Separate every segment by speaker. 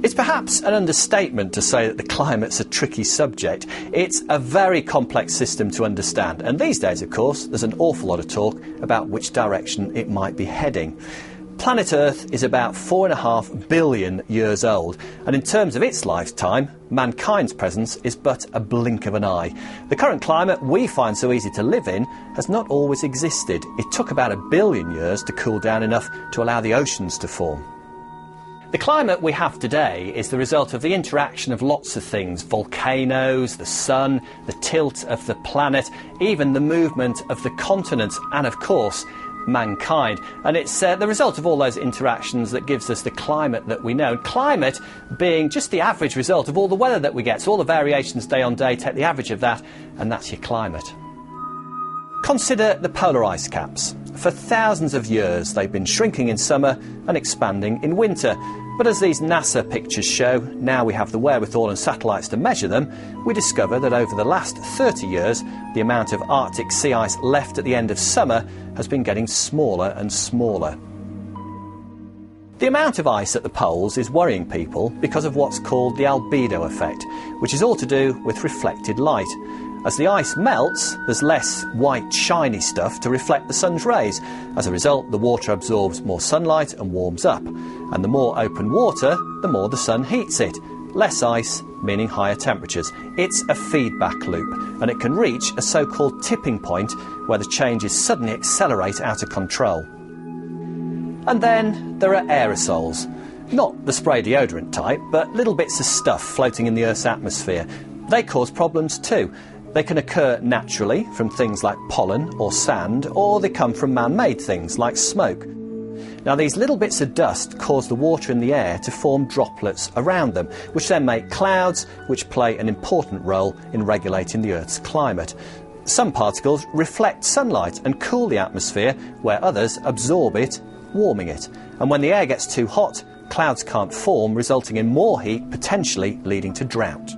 Speaker 1: It's perhaps an understatement to say that the climate's a tricky subject. It's a very complex system to understand, and these days, of course, there's an awful lot of talk about which direction it might be heading. Planet Earth is about 4.5 billion years old, and in terms of its lifetime, mankind's presence is but a blink of an eye. The current climate we find so easy to live in has not always existed. It took about 1 billion years to cool down enough to allow the oceans to form. The climate we have today is the result of the interaction of lots of things: volcanoes, the sun, the tilt of the planet, even the movement of the continents, and of course mankind. And it's the result of all those interactions that gives us the climate that we know. Climate being just the average result of all the weather that we get. So all the variations day on day, take the average of that, and that's your climate. Consider the polar ice caps. For thousands of years they've been shrinking in summer and expanding in winter. But as these NASA pictures show, now we have the wherewithal and satellites to measure them, we discover that over the last 30 years, the amount of Arctic sea ice left at the end of summer has been getting smaller and smaller. The amount of ice at the poles is worrying people because of what's called the albedo effect, which is all to do with reflected light. As the ice melts, there's less white, shiny stuff to reflect the sun's rays. As a result, the water absorbs more sunlight and warms up. And the more open water, the more the sun heats it. Less ice, meaning higher temperatures. It's a feedback loop, and it can reach a so-called tipping point where the changes suddenly accelerate out of control. And then there are aerosols. Not the spray deodorant type, but little bits of stuff floating in the Earth's atmosphere. They cause problems too. They can occur naturally from things like pollen or sand, or they come from man-made things like smoke. Now, these little bits of dust cause the water in the air to form droplets around them, which then make clouds, which play an important role in regulating the Earth's climate. Some particles reflect sunlight and cool the atmosphere, where others absorb it, warming it. And when the air gets too hot, clouds can't form, resulting in more heat, potentially leading to drought.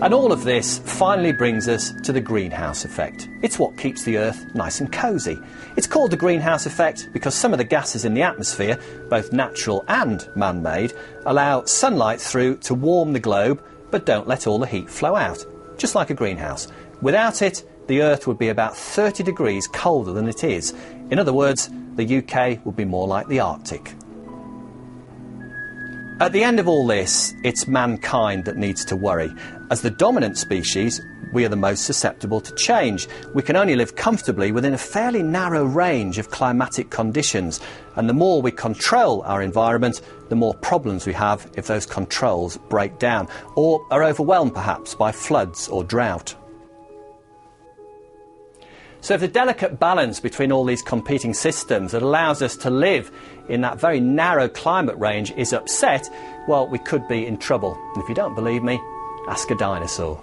Speaker 1: And all of this finally brings us to the greenhouse effect. It's what keeps the Earth nice and cosy. It's called the greenhouse effect because some of the gases in the atmosphere, both natural and man-made, allow sunlight through to warm the globe, but don't let all the heat flow out, just like a greenhouse. Without it, the Earth would be about 30 degrees colder than it is. In other words, the UK would be more like the Arctic. At the end of all this, it's mankind that needs to worry. As the dominant species, we are the most susceptible to change. We can only live comfortably within a fairly narrow range of climatic conditions, and the more we control our environment, the more problems we have if those controls break down, or are overwhelmed perhaps by floods or drought. So if the delicate balance between all these competing systems that allows us to live in that very narrow climate range is upset, well, we could be in trouble. And if you don't believe me, ask a dinosaur.